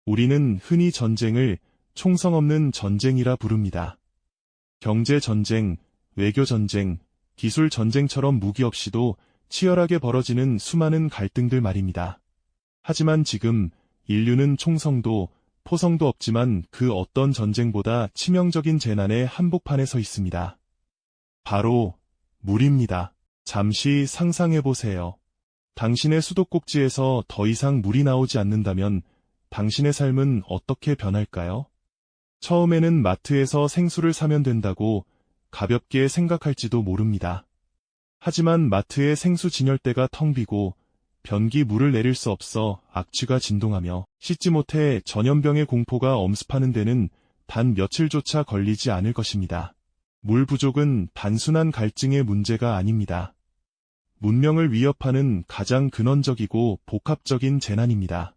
우리는 흔히 전쟁을 총성 없는 전쟁이라 부릅니다. 경제 전쟁, 외교 전쟁, 기술 전쟁처럼 무기 없이도 치열하게 벌어지는 수많은 갈등들 말입니다. 하지만 지금 인류는 총성도 포성도 없지만 그 어떤 전쟁보다 치명적인 재난의 한복판에 서 있습니다. 바로 물입니다. 잠시 상상해보세요. 당신의 수도꼭지에서 더 이상 물이 나오지 않는다면 당신의 삶은 어떻게 변할까요? 처음에는 마트에서 생수를 사면 된다고 가볍게 생각할지도 모릅니다. 하지만 마트의 생수 진열대가 텅 비고 변기 물을 내릴 수 없어 악취가 진동하며 씻지 못해 전염병의 공포가 엄습하는 데는 단 며칠조차 걸리지 않을 것입니다. 물 부족은 단순한 갈증의 문제가 아닙니다. 문명을 위협하는 가장 근원적이고 복합적인 재난입니다.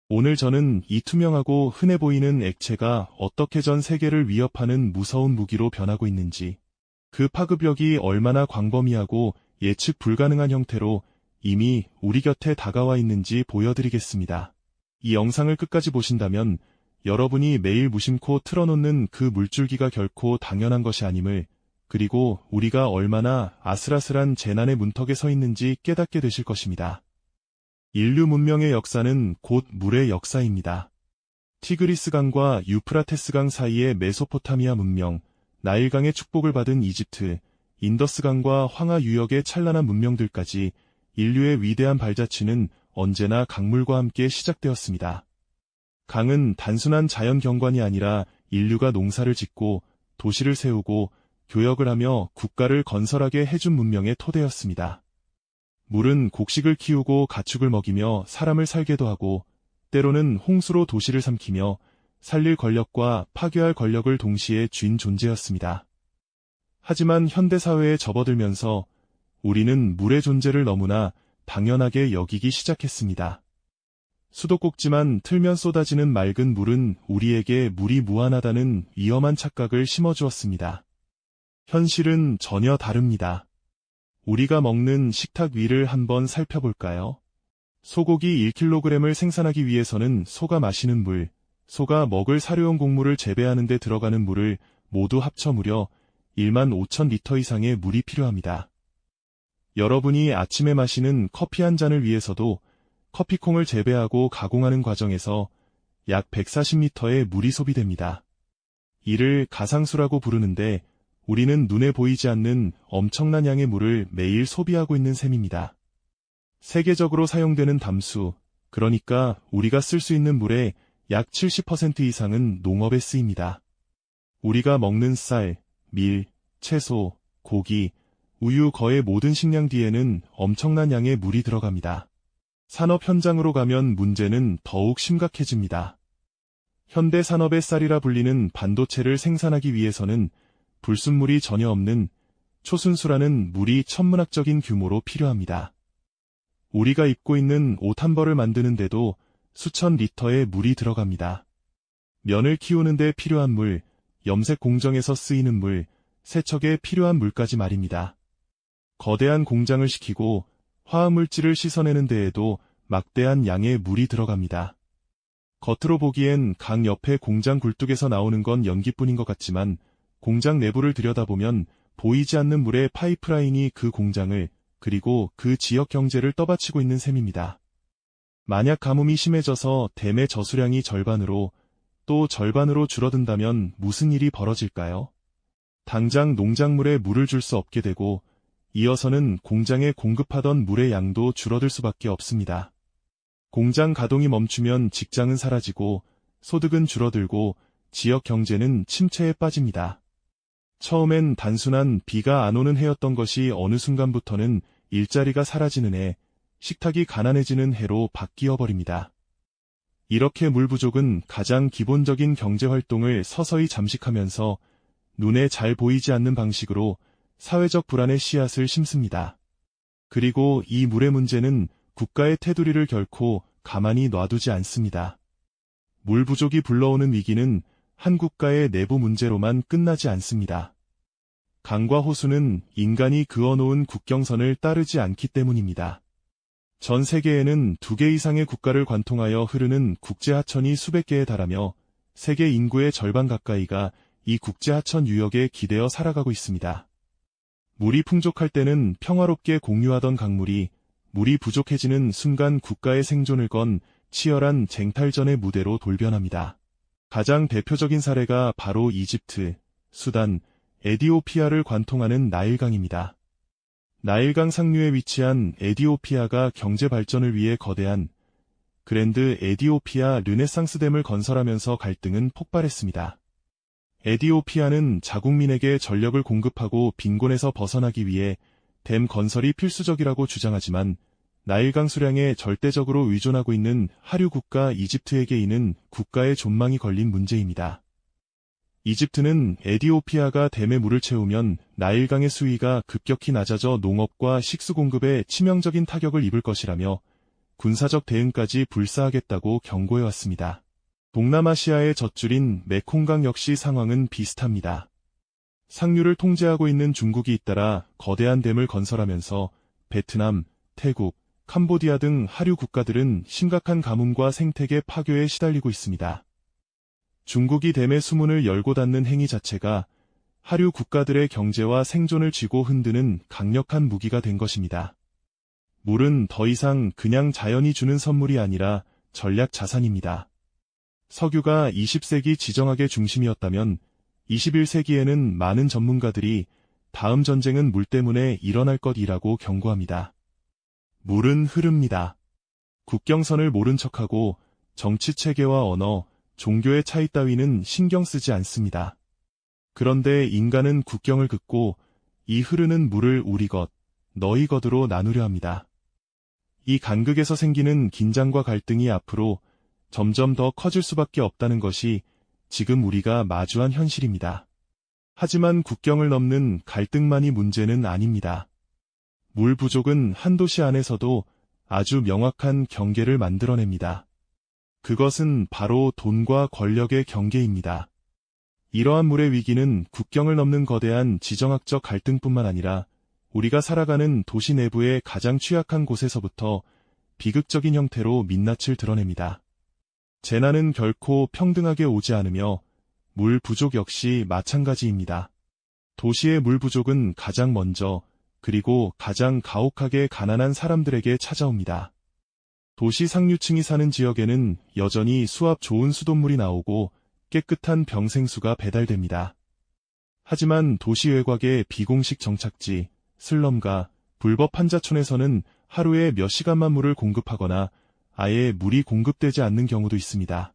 오늘 저는 이 투명하고 흔해 보이는 액체가 어떻게 전 세계를 위협하는 무서운 무기로 변하고 있는지, 그 파급력이 얼마나 광범위하고 예측 불가능한 형태로 이미 우리 곁에 다가와 있는지 보여드리겠습니다. 이 영상을 끝까지 보신다면 여러분이 매일 무심코 틀어놓는 그 물줄기가 결코 당연한 것이 아님을, 그리고 우리가 얼마나 아슬아슬한 재난의 문턱에 서 있는지 깨닫게 되실 것입니다. 인류 문명의 역사는 곧 물의 역사입니다. 티그리스강과 유프라테스강 사이의 메소포타미아 문명, 나일강의 축복을 받은 이집트, 인더스강과 황하 유역의 찬란한 문명들까지 인류의 위대한 발자취는 언제나 강물과 함께 시작되었습니다. 강은 단순한 자연 경관이 아니라 인류가 농사를 짓고 도시를 세우고 교역을 하며 국가를 건설하게 해준 문명의 토대였습니다. 물은 곡식을 키우고 가축을 먹이며 사람을 살게도 하고, 때로는 홍수로 도시를 삼키며 살릴 권력과 파괴할 권력을 동시에 쥔 존재였습니다. 하지만 현대사회에 접어들면서 우리는 물의 존재를 너무나 당연하게 여기기 시작했습니다. 수도꼭지만 틀면 쏟아지는 맑은 물은 우리에게 물이 무한하다는 위험한 착각을 심어주었습니다. 현실은 전혀 다릅니다. 우리가 먹는 식탁 위를 한번 살펴볼까요? 소고기 1kg을 생산하기 위해서는 소가 마시는 물, 소가 먹을 사료용 곡물을 재배하는 데 들어가는 물을 모두 합쳐 무려 15,000리터 이상의 물이 필요합니다. 여러분이 아침에 마시는 커피 한 잔을 위해서도 커피콩을 재배하고 가공하는 과정에서 약 140리터의 물이 소비됩니다. 이를 가상수라고 부르는데 우리는 눈에 보이지 않는 엄청난 양의 물을 매일 소비하고 있는 셈입니다. 세계적으로 사용되는 담수, 그러니까 우리가 쓸 수 있는 물의 약 70% 이상은 농업에 쓰입니다. 우리가 먹는 쌀, 밀, 채소, 고기, 우유 거의 모든 식량 뒤에는 엄청난 양의 물이 들어갑니다. 산업 현장으로 가면 문제는 더욱 심각해집니다. 현대 산업의 쌀이라 불리는 반도체를 생산하기 위해서는 불순물이 전혀 없는 초순수라는 물이 천문학적인 규모로 필요합니다. 우리가 입고 있는 옷 한 벌을 만드는데도 수천 리터의 물이 들어갑니다. 면을 키우는 데 필요한 물, 염색 공정에서 쓰이는 물, 세척에 필요한 물까지 말입니다. 거대한 공장을 시키고 화학물질을 씻어내는 데에도 막대한 양의 물이 들어갑니다. 겉으로 보기엔 강 옆에 공장 굴뚝에서 나오는 건 연기뿐인 것 같지만 공장 내부를 들여다보면 보이지 않는 물의 파이프라인이 그 공장을 그리고 그 지역 경제를 떠받치고 있는 셈입니다. 만약 가뭄이 심해져서 댐의 저수량이 절반으로 또 절반으로 줄어든다면 무슨 일이 벌어질까요? 당장 농작물에 물을 줄 수 없게 되고 이어서는 공장에 공급하던 물의 양도 줄어들 수밖에 없습니다. 공장 가동이 멈추면 직장은 사라지고 소득은 줄어들고 지역 경제는 침체에 빠집니다. 처음엔 단순한 비가 안 오는 해였던 것이 어느 순간부터는 일자리가 사라지는 해, 식탁이 가난해지는 해로 바뀌어 버립니다. 이렇게 물 부족은 가장 기본적인 경제활동을 서서히 잠식하면서 눈에 잘 보이지 않는 방식으로 사회적 불안의 씨앗을 심습니다. 그리고 이 물의 문제는 국가의 테두리를 결코 가만히 놔두지 않습니다. 물 부족이 불러오는 위기는 한 국가의 내부 문제로만 끝나지 않습니다. 강과 호수는 인간이 그어놓은 국경선을 따르지 않기 때문입니다. 전 세계에는 2개 이상의 국가를 관통하여 흐르는 국제하천이 수백 개에 달하며 세계 인구의 절반 가까이가 이 국제하천 유역에 기대어 살아가고 있습니다. 물이 풍족할 때는 평화롭게 공유하던 강물이 물이 부족해지는 순간 국가의 생존을 건 치열한 쟁탈전의 무대로 돌변합니다. 가장 대표적인 사례가 바로 이집트, 수단, 에디오피아를 관통하는 나일강입니다. 나일강 상류에 위치한 에디오피아가 경제 발전을 위해 거대한 그랜드 에디오피아 르네상스댐을 건설하면서 갈등은 폭발했습니다. 에디오피아는 자국민에게 전력을 공급하고 빈곤에서 벗어나기 위해 댐 건설이 필수적이라고 주장하지만 나일강 수량에 절대적으로 의존하고 있는 하류 국가 이집트에게 이는 국가의 존망이 걸린 문제입니다. 이집트는 에디오피아가 댐에 물을 채우면 나일강의 수위가 급격히 낮아져 농업과 식수 공급에 치명적인 타격을 입을 것이라며 군사적 대응까지 불사하겠다고 경고해왔습니다. 동남아시아의 젖줄인 메콩강 역시 상황은 비슷합니다. 상류를 통제하고 있는 중국이 잇따라 거대한 댐을 건설하면서 베트남, 태국, 캄보디아 등 하류 국가들은 심각한 가뭄과 생태계 파괴에 시달리고 있습니다. 중국이 댐의 수문을 열고 닫는 행위 자체가 하류 국가들의 경제와 생존을 쥐고 흔드는 강력한 무기가 된 것입니다. 물은 더 이상 그냥 자연이 주는 선물이 아니라 전략 자산입니다. 석유가 20세기 지정학의 중심이었다면 21세기에는 많은 전문가들이 다음 전쟁은 물 때문에 일어날 것이라고 경고합니다. 물은 흐릅니다. 국경선을 모른 척하고 정치 체계와 언어, 종교의 차이 따위는 신경 쓰지 않습니다. 그런데 인간은 국경을 긋고 이 흐르는 물을 우리 것, 너희 것으로 나누려 합니다. 이 간극에서 생기는 긴장과 갈등이 앞으로 점점 더 커질 수밖에 없다는 것이 지금 우리가 마주한 현실입니다. 하지만 국경을 넘는 갈등만이 문제는 아닙니다. 물 부족은 한 도시 안에서도 아주 명확한 경계를 만들어냅니다. 그것은 바로 돈과 권력의 경계입니다. 이러한 물의 위기는 국경을 넘는 거대한 지정학적 갈등뿐만 아니라 우리가 살아가는 도시 내부의 가장 취약한 곳에서부터 비극적인 형태로 민낯을 드러냅니다. 재난은 결코 평등하게 오지 않으며 물 부족 역시 마찬가지입니다. 도시의 물 부족은 가장 먼저 그리고 가장 가혹하게 가난한 사람들에게 찾아옵니다. 도시 상류층이 사는 지역에는 여전히 수압 좋은 수돗물이 나오고 깨끗한 병생수가 배달됩니다. 하지만 도시 외곽의 비공식 정착지, 슬럼과 불법 한자촌에서는 하루에 몇 시간만 물을 공급하거나 아예 물이 공급되지 않는 경우도 있습니다.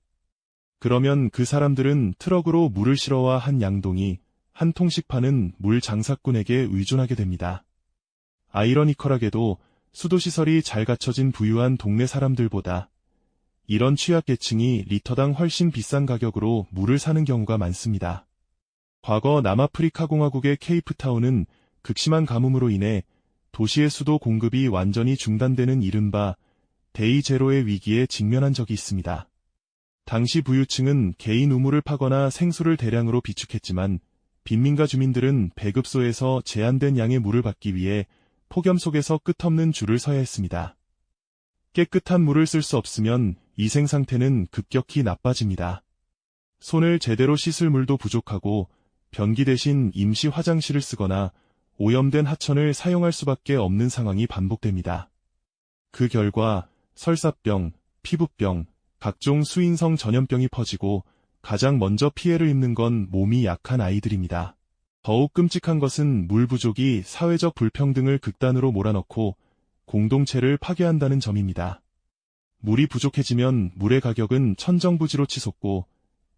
그러면 그 사람들은 트럭으로 물을 실어와 한 양동이 한 통씩 파는 물 장사꾼에게 의존하게 됩니다. 아이러니컬하게도 수도시설이 잘 갖춰진 부유한 동네 사람들보다 이런 취약계층이 리터당 훨씬 비싼 가격으로 물을 사는 경우가 많습니다. 과거 남아프리카 공화국의 케이프타운은 극심한 가뭄으로 인해 도시의 수도 공급이 완전히 중단되는 이른바 데이 제로의 위기에 직면한 적이 있습니다. 당시 부유층은 개인 우물을 파거나 생수를 대량으로 비축했지만 빈민가 주민들은 배급소에서 제한된 양의 물을 받기 위해 폭염 속에서 끝없는 줄을 서야 했습니다. 깨끗한 물을 쓸 수 없으면 위생 상태는 급격히 나빠집니다. 손을 제대로 씻을 물도 부족하고 변기 대신 임시 화장실을 쓰거나 오염된 하천을 사용할 수밖에 없는 상황이 반복됩니다. 그 결과 설사병, 피부병, 각종 수인성 전염병이 퍼지고 가장 먼저 피해를 입는 건 몸이 약한 아이들입니다. 더욱 끔찍한 것은 물 부족이 사회적 불평등을 극단으로 몰아넣고 공동체를 파괴한다는 점입니다. 물이 부족해지면 물의 가격은 천정부지로 치솟고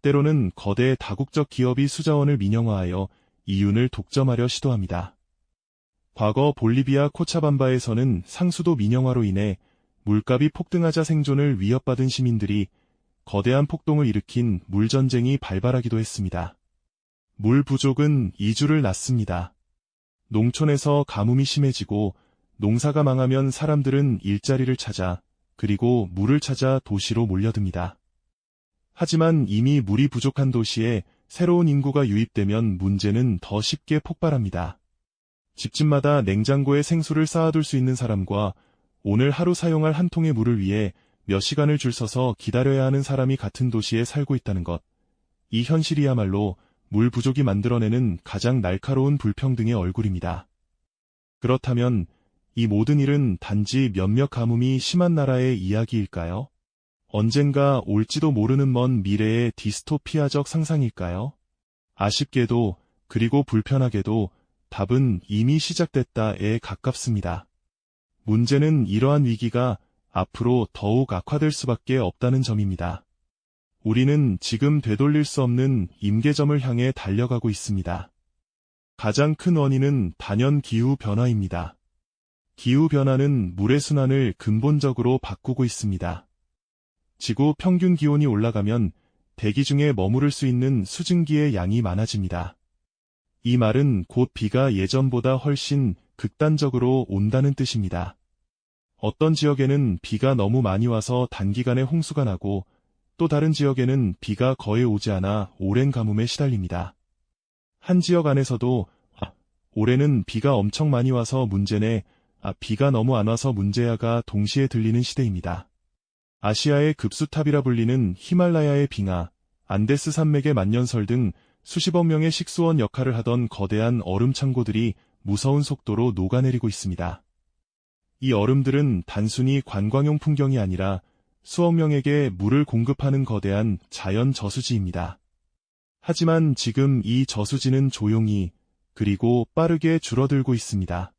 때로는 거대 다국적 기업이 수자원을 민영화하여 이윤을 독점하려 시도합니다. 과거 볼리비아 코차밤바에서는 상수도 민영화로 인해 물값이 폭등하자 생존을 위협받은 시민들이 거대한 폭동을 일으킨 물전쟁이 발발하기도 했습니다. 물 부족은 이주를 낳습니다. 농촌에서 가뭄이 심해지고 농사가 망하면 사람들은 일자리를 찾아 그리고 물을 찾아 도시로 몰려듭니다. 하지만 이미 물이 부족한 도시에 새로운 인구가 유입되면 문제는 더 쉽게 폭발합니다. 집집마다 냉장고에 생수를 쌓아둘 수 있는 사람과 오늘 하루 사용할 한 통의 물을 위해 몇 시간을 줄 서서 기다려야 하는 사람이 같은 도시에 살고 있다는 것. 이 현실이야말로 물 부족이 만들어내는 가장 날카로운 불평등의 얼굴입니다. 그렇다면 이 모든 일은 단지 몇몇 가뭄이 심한 나라의 이야기일까요? 언젠가 올지도 모르는 먼 미래의 디스토피아적 상상일까요? 아쉽게도, 그리고 불편하게도 답은 이미 시작됐다에 가깝습니다. 문제는 이러한 위기가 앞으로 더욱 악화될 수밖에 없다는 점입니다. 우리는 지금 되돌릴 수 없는 임계점을 향해 달려가고 있습니다. 가장 큰 원인은 단연 기후변화입니다. 기후변화는 물의 순환을 근본적으로 바꾸고 있습니다. 지구 평균 기온이 올라가면 대기 중에 머무를 수 있는 수증기의 양이 많아집니다. 이 말은 곧 비가 예전보다 훨씬 극단적으로 온다는 뜻입니다. 어떤 지역에는 비가 너무 많이 와서 단기간에 홍수가 나고 또 다른 지역에는 비가 거의 오지 않아 오랜 가뭄에 시달립니다. 한 지역 안에서도 올해는 비가 엄청 많이 와서 문제네, 비가 너무 안 와서 문제야가 동시에 들리는 시대입니다. 아시아의 급수탑이라 불리는 히말라야의 빙하, 안데스 산맥의 만년설 등 수십억 명의 식수원 역할을 하던 거대한 얼음 창고들이 무서운 속도로 녹아내리고 있습니다. 이 얼음들은 단순히 관광용 풍경이 아니라 수억 명에게 물을 공급하는 거대한 자연 저수지입니다. 하지만 지금 이 저수지는 조용히 그리고 빠르게 줄어들고 있습니다.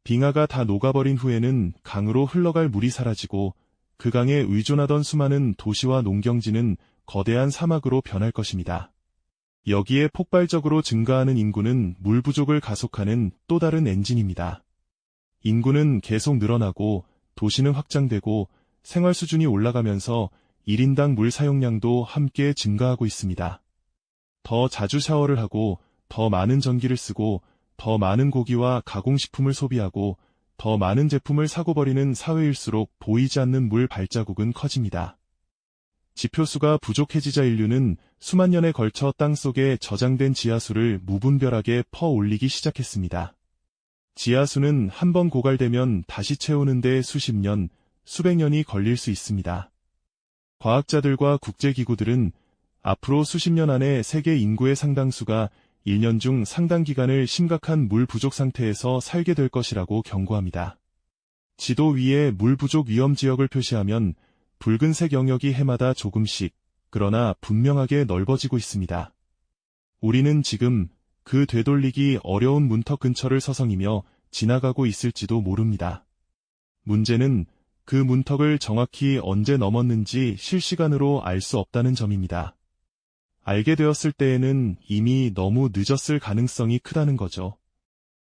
빙하가 다 녹아버린 후에는 강으로 흘러갈 물이 사라지고 그 강에 의존하던 수많은 도시와 농경지는 거대한 사막으로 변할 것입니다. 여기에 폭발적으로 증가하는 인구는 물 부족을 가속하는 또 다른 엔진입니다. 인구는 계속 늘어나고 도시는 확장되고 생활 수준이 올라가면서 1인당 물 사용량도 함께 증가하고 있습니다. 더 자주 샤워를 하고 더 많은 전기를 쓰고 더 많은 고기와 가공식품을 소비하고 더 많은 제품을 사고 버리는 사회일수록 보이지 않는 물 발자국은 커집니다. 지표수가 부족해지자 인류는 수만 년에 걸쳐 땅속에 저장된 지하수를 무분별하게 퍼올리기 시작했습니다. 지하수는 한번 고갈되면 다시 채우는데 수십 년, 수백 년이 걸릴 수 있습니다. 과학자들과 국제기구들은 앞으로 수십 년 안에 세계 인구의 상당수가 1년 중 상당 기간을 심각한 물 부족 상태에서 살게 될 것이라고 경고합니다. 지도 위에 물 부족 위험 지역을 표시하면 붉은색 영역이 해마다 조금씩, 그러나 분명하게 넓어지고 있습니다. 우리는 지금 그 되돌리기 어려운 문턱 근처를 서성이며 지나가고 있을지도 모릅니다. 문제는 그 문턱을 정확히 언제 넘었는지 실시간으로 알 수 없다는 점입니다. 알게 되었을 때에는 이미 너무 늦었을 가능성이 크다는 거죠.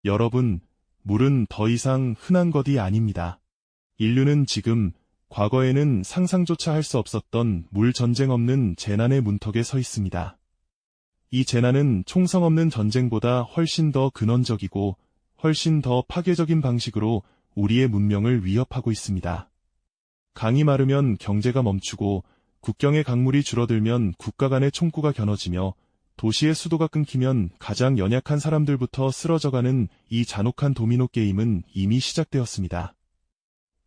여러분, 물은 더 이상 흔한 것이 아닙니다. 인류는 지금, 과거에는 상상조차 할 수 없었던 물 전쟁 없는 재난의 문턱에 서 있습니다. 이 재난은 총성 없는 전쟁보다 훨씬 더 근원적이고 훨씬 더 파괴적인 방식으로 우리의 문명을 위협하고 있습니다. 강이 마르면 경제가 멈추고 국경의 강물이 줄어들면 국가 간의 총구가 겨눠지며 도시의 수도가 끊기면 가장 연약한 사람들부터 쓰러져가는 이 잔혹한 도미노 게임은 이미 시작되었습니다.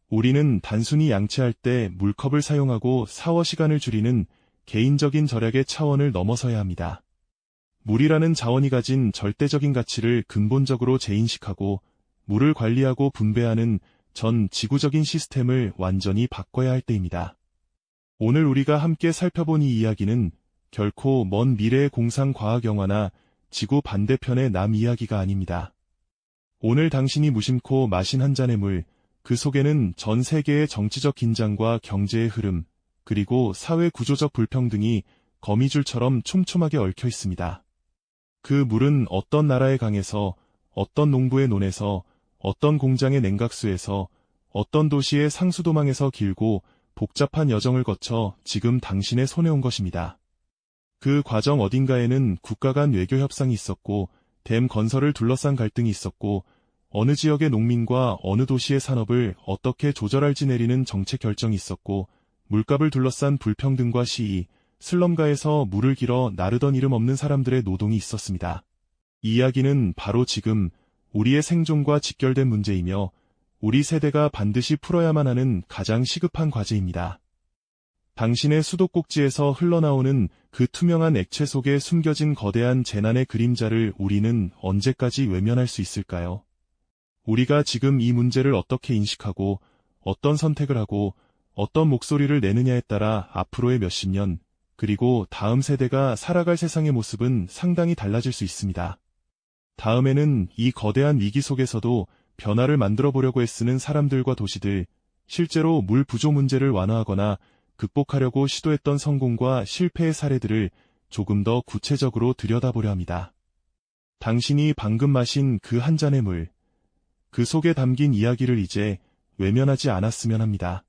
우리는 단순히 양치할 때 물컵을 사용하고 샤워 시간을 줄이는 개인적인 절약의 차원을 넘어서야 합니다. 물이라는 자원이 가진 절대적인 가치를 근본적으로 재인식하고 물을 관리하고 분배하는 전 지구적인 시스템을 완전히 바꿔야 할 때입니다. 오늘 우리가 함께 살펴본 이 이야기는 결코 먼 미래의 공상과학 영화나 지구 반대편의 남 이야기가 아닙니다. 오늘 당신이 무심코 마신 한 잔의 물, 그 속에는 전 세계의 정치적 긴장과 경제의 흐름, 그리고 사회 구조적 불평등이 거미줄처럼 촘촘하게 얽혀 있습니다. 그 물은 어떤 나라의 강에서, 어떤 농부의 논에서, 어떤 공장의 냉각수에서, 어떤 도시의 상수도망에서 길고 복잡한 여정을 거쳐 지금 당신의 손에 온 것입니다. 그 과정 어딘가에는 국가 간 외교 협상이 있었고, 댐 건설을 둘러싼 갈등이 있었고, 어느 지역의 농민과 어느 도시의 산업을 어떻게 조절할지 내리는 정책 결정이 있었고, 물값을 둘러싼 불평등과 시위, 슬럼가에서 물을 길어 나르던 이름 없는 사람들의 노동이 있었습니다. 이 이야기는 바로 지금 우리의 생존과 직결된 문제이며 우리 세대가 반드시 풀어야만 하는 가장 시급한 과제입니다. 당신의 수도꼭지에서 흘러나오는 그 투명한 액체 속에 숨겨진 거대한 재난의 그림자를 우리는 언제까지 외면할 수 있을까요? 우리가 지금 이 문제를 어떻게 인식하고 어떤 선택을 하고 어떤 목소리를 내느냐에 따라 앞으로의 몇십 년, 그리고 다음 세대가 살아갈 세상의 모습은 상당히 달라질 수 있습니다. 다음에는 이 거대한 위기 속에서도 변화를 만들어 보려고 애쓰는 사람들과 도시들, 실제로 물 부족 문제를 완화하거나 극복하려고 시도했던 성공과 실패의 사례들을 조금 더 구체적으로 들여다보려 합니다. 당신이 방금 마신 그 한 잔의 물, 그 속에 담긴 이야기를 이제 외면하지 않았으면 합니다.